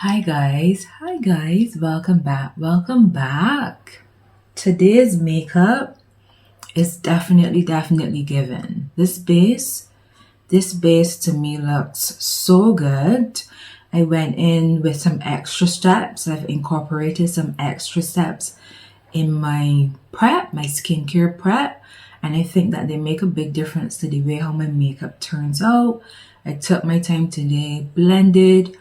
Hi guys, welcome back. Today's makeup is definitely given. This base to me looks so good. I went in with some extra steps. I've incorporated some extra steps in my prep, my skincare prep, and I think that they make a big difference to the way how my makeup turns out. I took my time today, blended,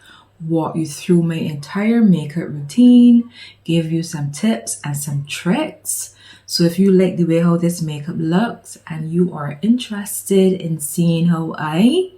walk you through my entire makeup routine, give you some tips and some tricks. So if you like the way how this makeup looks and you are interested in seeing how I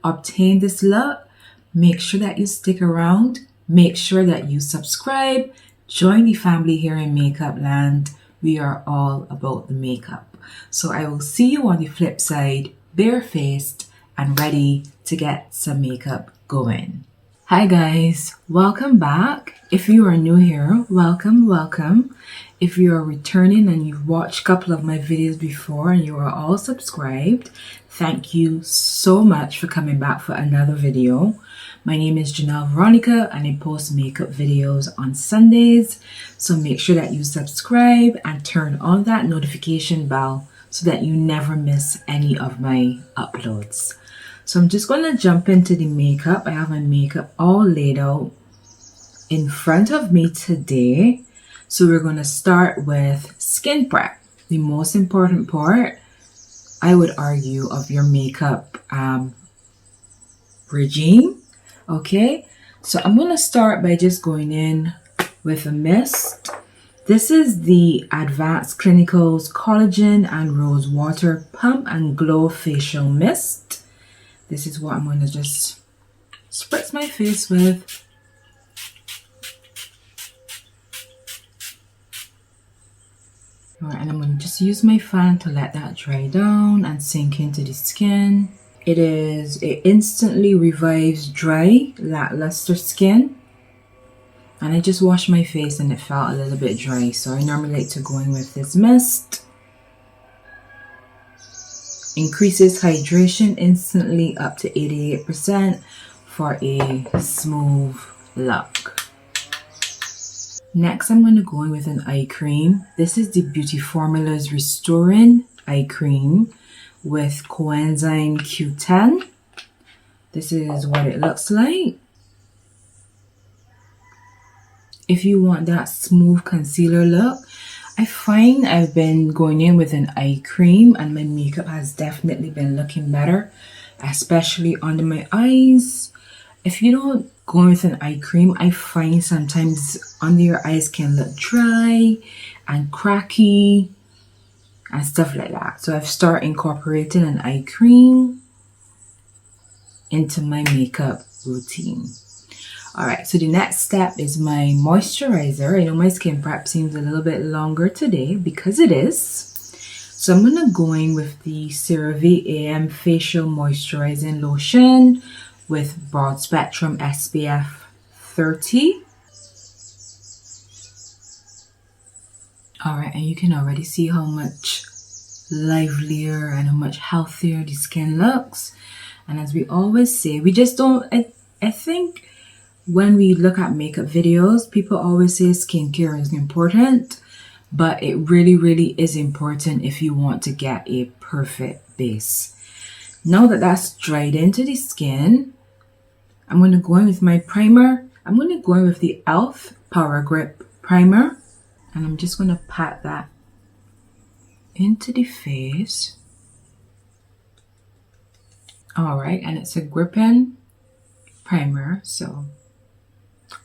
obtain this look, make sure that you stick around. Make sure that you subscribe. Join the family here in Makeup Land. We are all about the makeup. So I will see you on the flip side, barefaced and ready to get some makeup going. Hi guys, welcome back. If you are new here, welcome. If you are returning and you've watched a couple of my videos before and you are all subscribed, thank you so much for coming back for another video. My name is Janelle Veronica and I post makeup videos on Sundays. So make sure that you subscribe and turn on that notification bell so that you never miss any of my uploads. So I'm just going to jump into the makeup. I have my makeup all laid out in front of me today. So we're going to start with skin prep. The most important part, I would argue, of your makeup regime. Okay, so I'm going to start by just going in with a mist. This is the Advanced Clinicals Collagen and Rosewater Pump and Glow Facial Mist. This is what I'm going to just spritz my face with. All right, and I'm going to just use my fan to let that dry down and sink into the skin. It instantly revives dry, lackluster skin. And I just washed my face and it felt a little bit dry. So I normally like to go in with this mist. Increases hydration instantly up to 88% for a smooth look. Next, I'm going to go in with an eye cream. This is the Beauty Formula's Restoring Eye Cream with coenzyme Q10. This is what it looks like. If you want that smooth concealer look, I find I've been going in with an eye cream and my makeup has definitely been looking better, especially under my eyes. If you don't go in with an eye cream, I find sometimes under your eyes can look dry and cracky and stuff like that. So I've started incorporating an eye cream into my makeup routine. Alright, so the next step is my moisturizer. I know my skin prep seems a little bit longer today because it is. So I'm going to go in with the CeraVe AM Facial Moisturizing Lotion with Broad Spectrum SPF 30. Alright, and you can already see how much livelier and how much healthier the skin looks. And as we always say, we just don't, I think when we look at makeup videos, people always say skincare is important, but it really is important if you want to get a perfect base. Now that that's dried into the skin, I'm going to go in with my primer. I'm going to go in with the e.l.f. Power Grip Primer, and I'm just going to pat that into the face. All right, and it's a gripping primer, so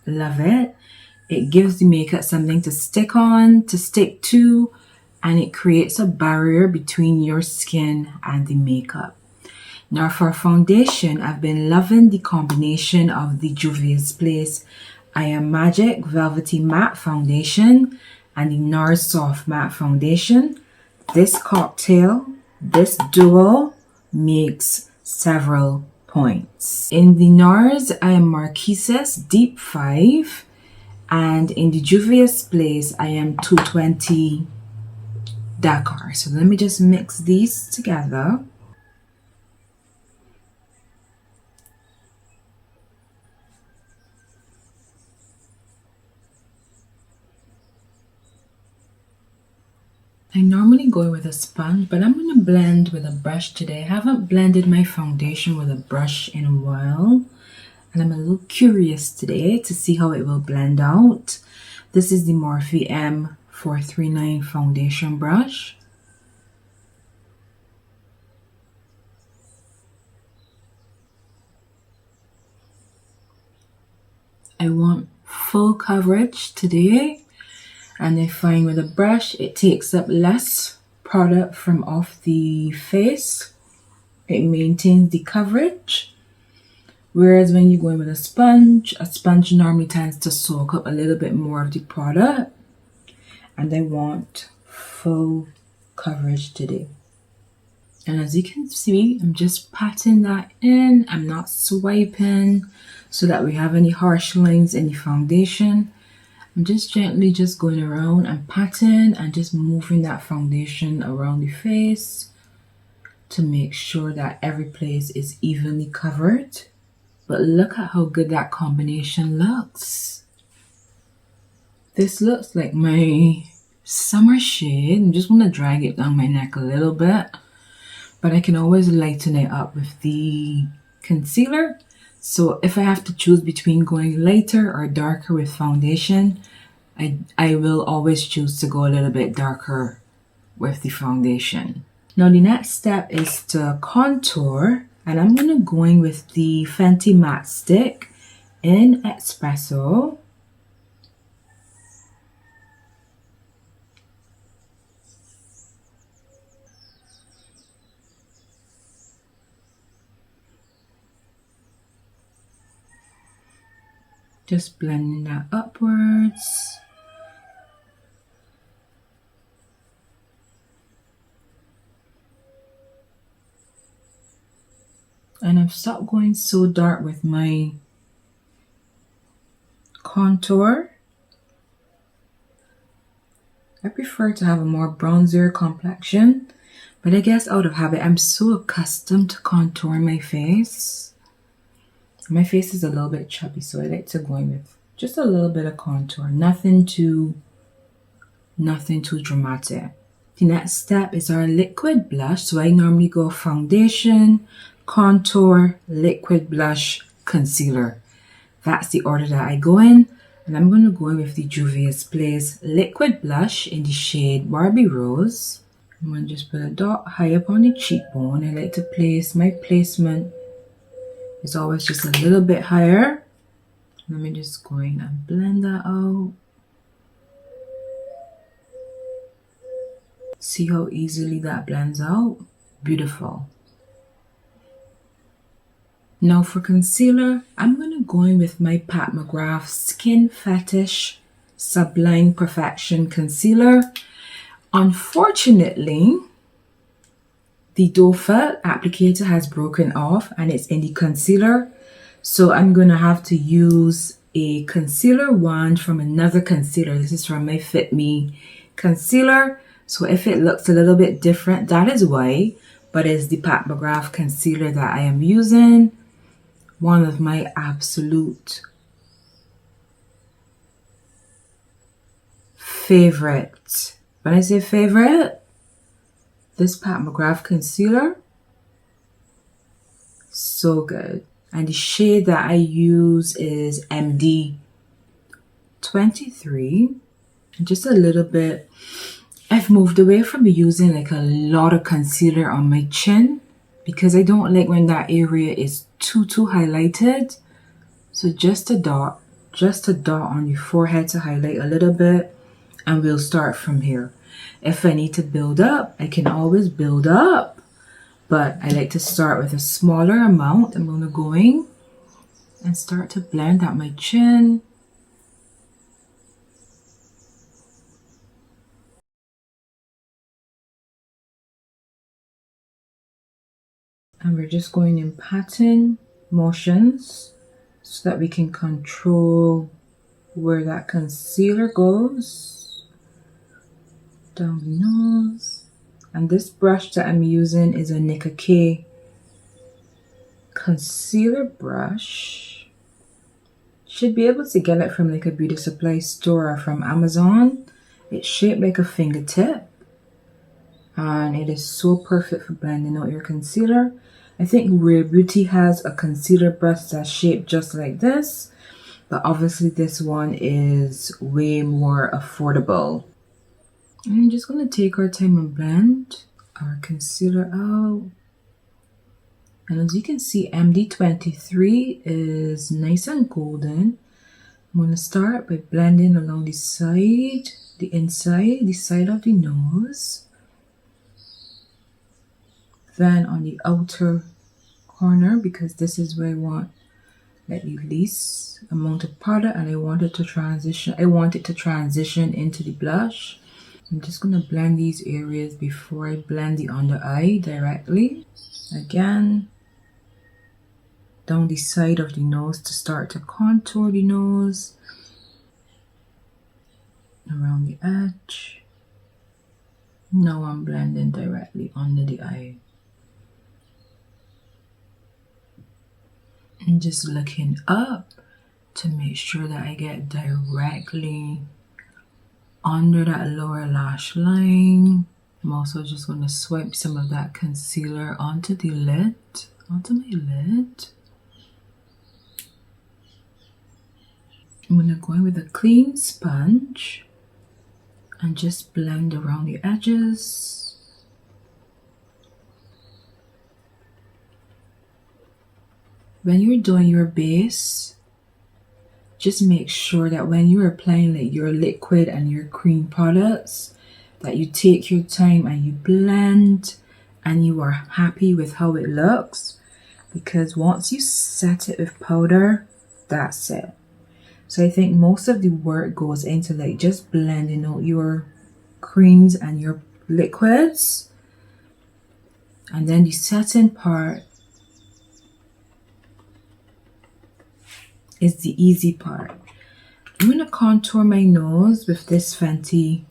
love it. It gives the makeup something to stick on, to stick to, and it creates a barrier between your skin and the makeup. Now for foundation, I've been loving the combination of the Juvia's Place I Am Magic Velvety Matte Foundation and the Nars Soft Matte Foundation. This cocktail, this duo makes several points. In the Nars, I am Marquises Deep 5, and in the Juvia's Place, I am 220 Dakar. So let me just mix these together. I normally go with a sponge, but I'm going to blend with a brush today. I haven't blended my foundation with a brush in a while, and I'm a little curious today to see how it will blend out. This is the Morphe M439 foundation brush. I want full coverage today, and I find with a brush it takes up less product from off the face. It maintains the coverage, whereas when you go in with a sponge normally tends to soak up a little bit more of the product, and I want full coverage today. And as you can see, I'm just patting that in. I'm not swiping so that we have any harsh lines in the foundation. I'm just gently just going around and patting and just moving that foundation around the face to make sure that every place is evenly covered. But look at how good that combination looks. This looks like my summer shade. I just want to drag it down my neck a little bit, but I can always lighten it up with the concealer. So if I have to choose between going lighter or darker with foundation, I will always choose to go a little bit darker with the foundation. Now the next step is to contour, and I'm going to go in with the Fenty Matte Stick in Espresso. Just blending that upwards. And I've stopped going so dark with my contour. I prefer to have a more bronzier complexion, but I guess out of habit, I'm so accustomed to contouring my face. My face is a little bit chubby, so I like to go in with just a little bit of contour. Nothing too dramatic. The next step is our liquid blush. So I normally go foundation, contour, liquid blush, concealer. That's the order that I go in. And I'm going to go in with the Juvia Blaze liquid blush in the shade Barbie Rose. I'm going to just put a dot high up on the cheekbone. I like to place, my placement is always just a little bit higher. Let me just go in and blend that out. See how easily that blends out? Beautiful. Now for concealer, I'm going to go in with my Pat McGrath Skin Fetish Sublime Perfection Concealer. Unfortunately, the doe foot applicator has broken off and it's in the concealer. So I'm going to have to use a concealer wand from another concealer. This is from my Fit Me concealer. So if it looks a little bit different, that is why. But it's the Pat McGrath concealer that I am using. One of my absolute favorite. When I say favorite, this Pat McGrath concealer, so good. And the shade that I use is MD 23. And just a little bit. I've moved away from using like a lot of concealer on my chin because I don't like when that area is too highlighted. So just a dot on your forehead to highlight a little bit, and we'll start from here. If I need to build up, I can always build up, but I like to start with a smaller amount. I'm going to go in and start to blend out my chin. And we're just going in patting motions so that we can control where that concealer goes. Down the nose. And this brush that I'm using is a Nicka K concealer brush. Should be able to get it from like a beauty supply store or from Amazon. It's shaped like a fingertip. and it is so perfect for blending out your concealer. I think Rare Beauty has a concealer brush that's shaped just like this, but obviously this one is way more affordable. And I'm just going to take our time and blend our concealer out. And as you can see, MD23 is nice and golden. I'm going to start by blending along the side, the inside, the side of the nose. Then on the outer corner, because this is where I want like the least amount of product, and I want it to transition into the blush. I'm just going to blend these areas before I blend the under eye directly. Again, down the side of the nose to start to contour the nose, around the edge. Now I'm blending directly under the eye. And just looking up to make sure that I get directly under that lower lash line. I'm also just going to swipe some of that concealer onto the lid, onto my lid. I'm going to go in with a clean sponge and just blend around the edges. When you're doing your base, just make sure that when you're applying like your liquid and your cream products, that you take your time and you blend and you are happy with how it looks, because once you set it with powder, that's it. So I think most of the work goes into like just blending out your creams and your liquids, and then the setting part is the easy part. I'm going to contour my nose with this Fenty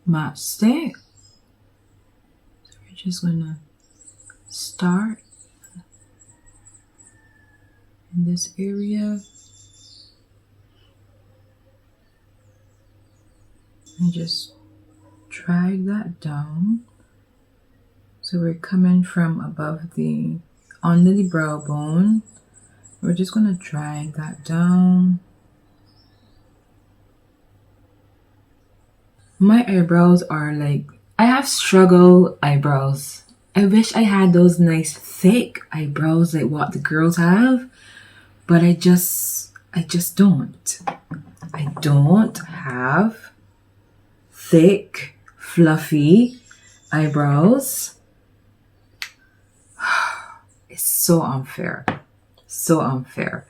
matte stick. So we're just going to start in this area and just drag that down. So we're coming from above the, under the brow bone. We're just going to drag that down. My eyebrows are like, I have struggle eyebrows. I wish I had those nice thick eyebrows like what the girls have, but I just don't. I don't have thick, fluffy eyebrows. It's so unfair. So unfair.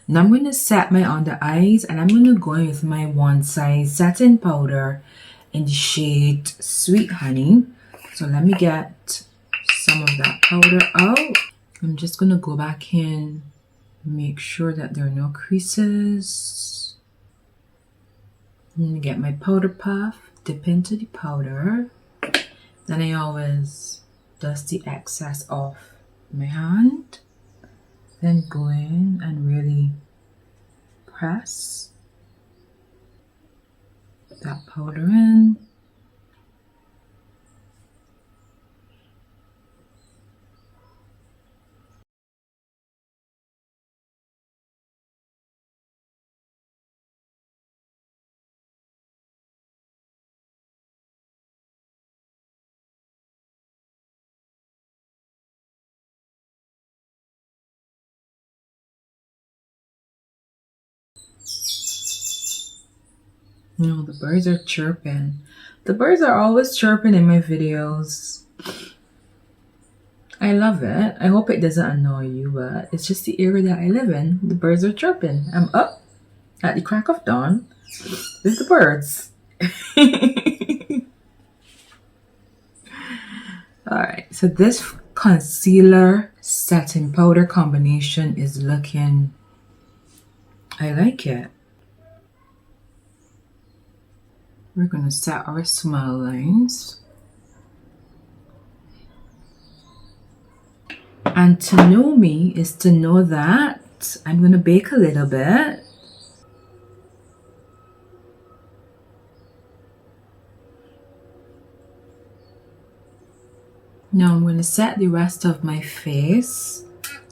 Now I'm going to set my under eyes, and I'm going to go in with my One Size setting powder in the shade Sweet Honey. So let me get some of that powder out. I'm just going to go back in, make sure that there are no creases. I'm going to get my powder puff, dip into the powder. Then I always dust the excess off my hand. Then go in and really press that powder in. No, the birds are chirping. The birds are always chirping in my videos. I love it. I hope it doesn't annoy you, but it's just the area that I live in. The birds are chirping. I'm up at the crack of dawn with the birds. Alright, so this concealer setting powder combination is looking, I like it. We're going to set our smile lines. And to know me is to know that I'm going to bake a little bit. Now I'm going to set the rest of my face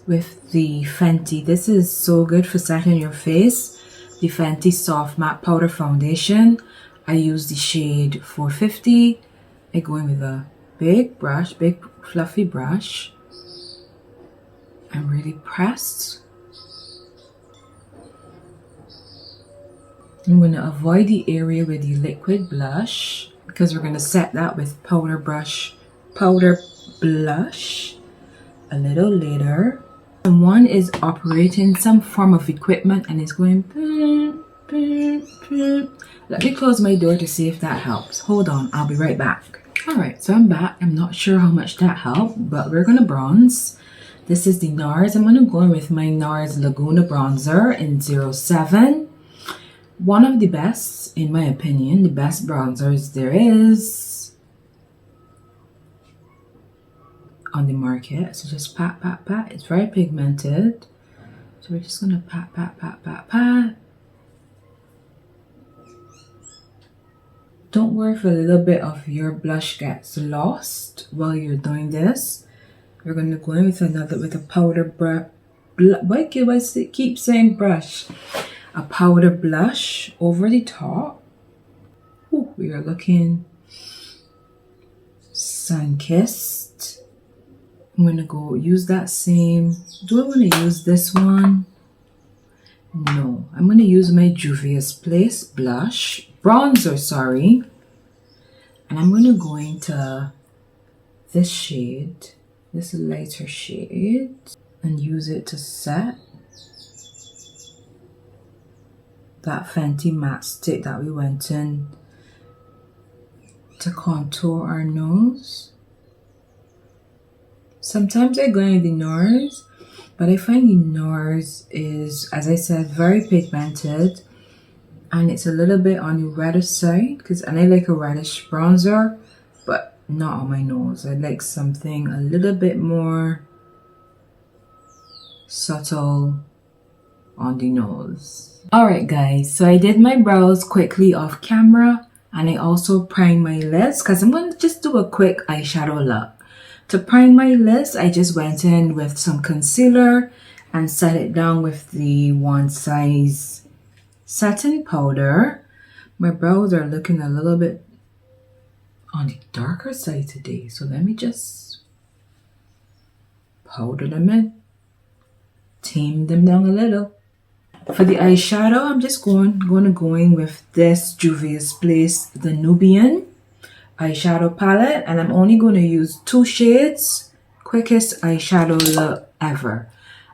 with the Fenty. This is so good for setting your face. The Fenty Soft Matte Powder Foundation. I use the shade 450. I go in with a big brush, big fluffy brush. I'm really pressed. I'm going to avoid the area with the liquid blush because we're going to set that with powder blush a little later. And one is operating some form of equipment and it's going boom, boom, boom. Let me close my door to see if that helps. Hold on, I'll be right back. Alright, so I'm back. I'm not sure how much that helped, but we're going to bronze. This is the Nars. I'm going to go in with my Nars Laguna bronzer in 07. One of the best, in my opinion, the best bronzers there is on the market. So just pat, pat, pat. It's very pigmented. So we're just going to pat, pat, pat, pat, pat. Don't worry if a little bit of your blush gets lost while you're doing this. We're going to go in with with a powder brush. Why do I keep saying brush? A powder blush over the top. Ooh, we are looking sun-kissed. I'm going to go use that same. Do I want to use this one? No, I'm going to use my Juvia's Place bronzer, sorry. And I'm going to go into this shade, this lighter shade, and use it to set that Fenty matte stick that we went in to contour our nose. Sometimes I go in the Nars, but I find the Nars is, as I said, very pigmented and it's a little bit on the reddish side and I like a reddish bronzer, but not on my nose. I like something a little bit more subtle on the nose. Alright guys, so I did my brows quickly off camera and I also primed my lids because I'm going to just do a quick eyeshadow look. To prime my lids, I just went in with some concealer and set it down with the One Size setting powder. My brows are looking a little bit on the darker side today, so let me just powder them in, tame them down a little. For the eyeshadow, I'm just going to go in with this Juvia's Place, the Nubian eyeshadow palette, and I'm only going to use 2 shades. Quickest eyeshadow look ever.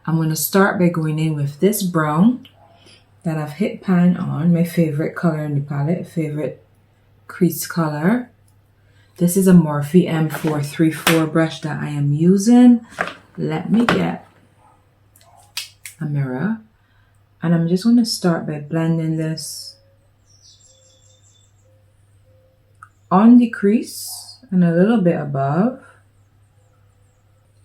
I'm going to start by going in with this brown that I've hit pan on, my favorite color in the palette, favorite crease color. This is a Morphe M434 brush that I am using. Let me get a mirror. And I'm just going to start by blending this on the crease and a little bit above.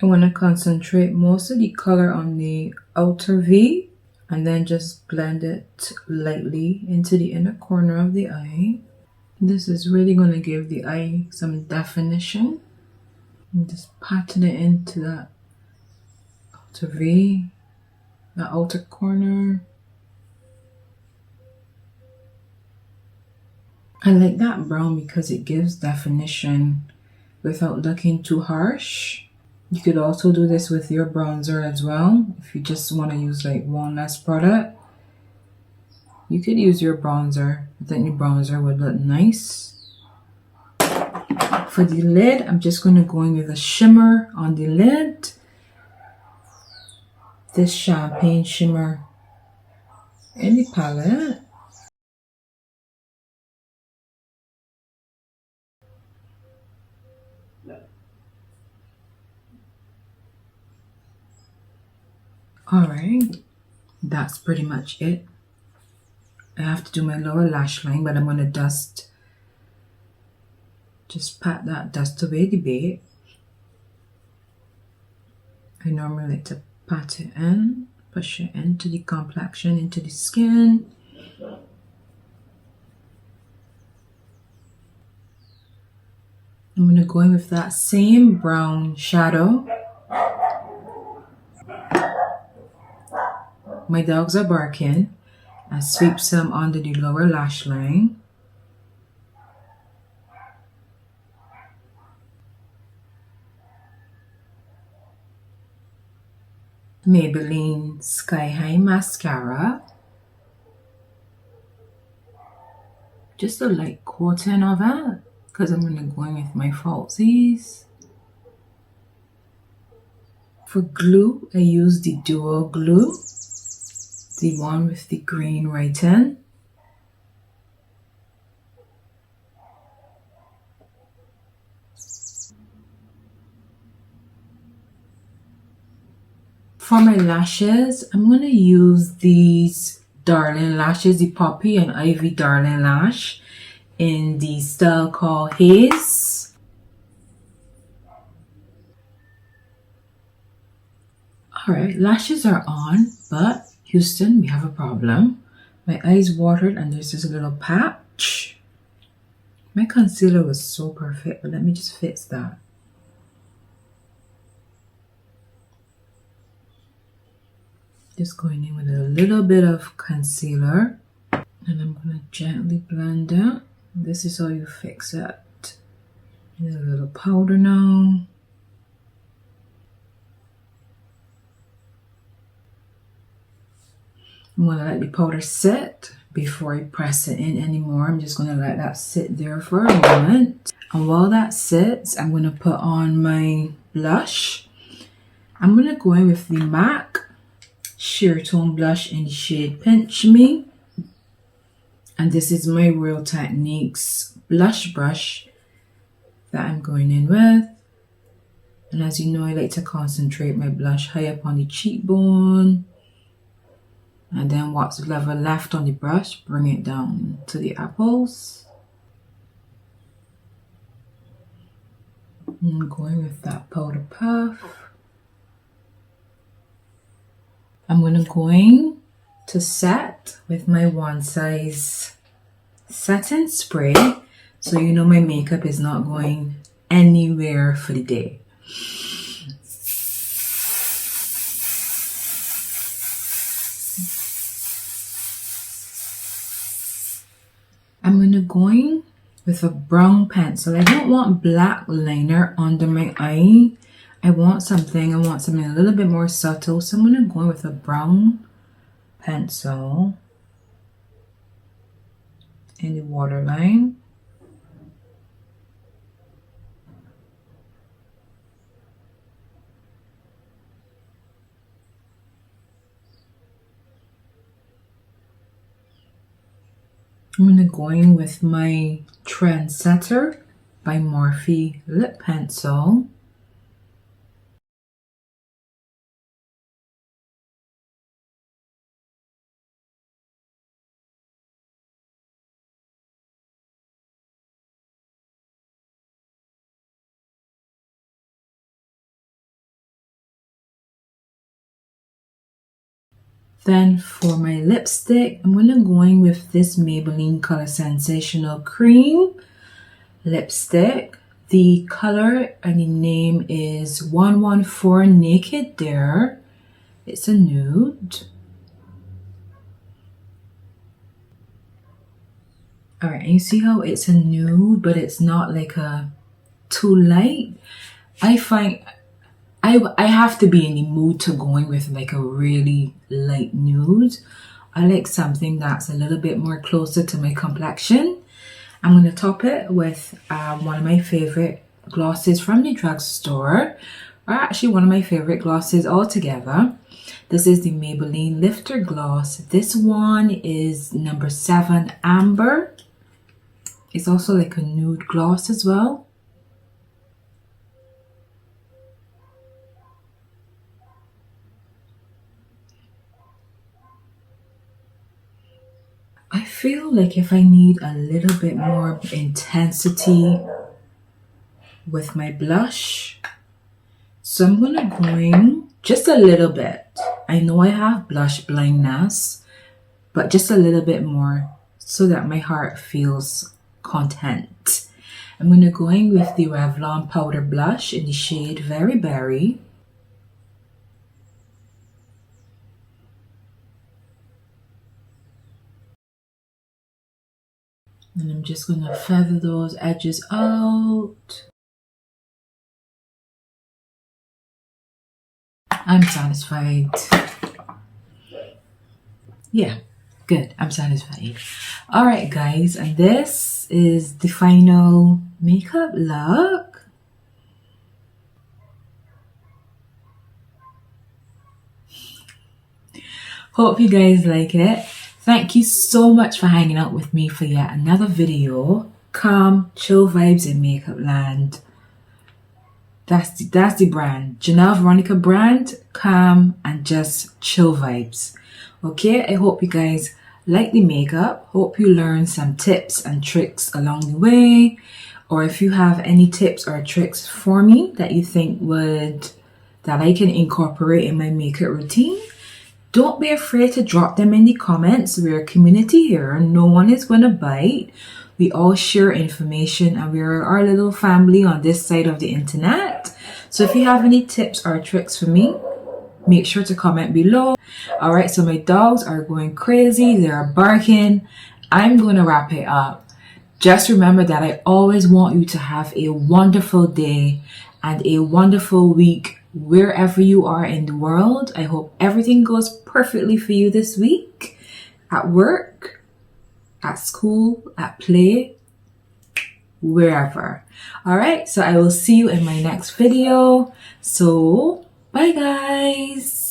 I want to concentrate most of the color on the outer V and then just blend it lightly into the inner corner of the eye. This is really going to give the eye some definition. I'm just patting it into that outer V. The outer corner. I like that brown because it gives definition without looking too harsh. You could also do this with your bronzer as well. If you just want to use like one less product, you could use your bronzer. I think your bronzer would look nice. For the lid, I'm just going to go in with a shimmer on the lid. This champagne shimmer in the palette. Alright, that's pretty much it. I have to do my lower lash line, but I'm going to just pat that dust away the bait. I normally like to pat it in, push it into the complexion, into the skin. I'm going to go in with that same brown shadow. My dogs are barking. I sweep some under the lower lash line. Maybelline Sky High Mascara. Just a light coating of it, because I'm going to go in with my falsies. For glue, I use the Duo Glue, the one with the green writing. For my lashes, I'm going to use these Darling lashes, the Poppy and Ivy Darling Lash in the style called Haze. Alright, lashes are on, but Houston, we have a problem. My eyes watered and there's this little patch. My concealer was so perfect, but let me just fix that. Just going in with a little bit of concealer. And I'm going to gently blend it. This is how you fix it. And a little powder now. I'm going to let the powder sit before I press it in anymore. I'm just going to let that sit there for a moment. And while that sits, I'm going to put on my blush. I'm going to go in with the MAC Sheertone blush in the shade Pinch Me. And this is my Real Techniques blush brush that I'm going in with. And as you know, I like to concentrate my blush high up on the cheekbone. And then what's left on the brush, bring it down to the apples. And going with that powder puff. I'm going to set with my One Size setting spray, so you know my makeup is not going anywhere for the day. I'm go in with a brown pencil. I don't want black liner under my eye. I want something a little bit more subtle, so I'm going to go in with a brown pencil in the waterline. I'm going to go in with my Trendsetter by Morphe lip pencil. Then for my lipstick, I'm going to go in with this Maybelline Color Sensational Cream lipstick. The color and the name is 114 Naked Dare. It's a nude. Alright, and you see how it's a nude, but it's not like a too light. I find I have to be in the mood to go in with like a really light nude. I like something that's a little bit more closer to my complexion. I'm going to top it with one of my favorite glosses from the drugstore, or actually one of my favorite glosses altogether. This is the Maybelline Lifter Gloss. This one is number 7 Amber. It's also like a nude gloss as well. I feel like if I need a little bit more intensity with my blush, so I'm going to go in just a little bit. I know I have blush blindness, but just a little bit more so that my heart feels content. I'm going to go in with the Revlon Powder Blush in the shade Very Berry. And I'm just going to feather those edges out. I'm satisfied. Yeah, good. I'm satisfied. Alright guys, and this is the final makeup look. Hope you guys like it. Thank you so much for hanging out with me for yet another video. Calm, chill vibes in makeup land. That's the brand. Janelle Veronica brand, calm and just chill vibes. Okay, I hope you guys like the makeup. Hope you learned some tips and tricks along the way. Or if you have any tips or tricks for me that you think that I can incorporate in my makeup routine, don't be afraid to drop them in the comments. We're a community here. No one is going to bite. We all share information and we're our little family on this side of the internet. So if you have any tips or tricks for me, make sure to comment below. Alright, so my dogs are going crazy. They're barking. I'm going to wrap it up. Just remember that I always want you to have a wonderful day and a wonderful week wherever you are in the world. I hope everything goes perfectly for you this week. At work, at school, at play, wherever. Alright, so I will see you in my next video. So, bye guys!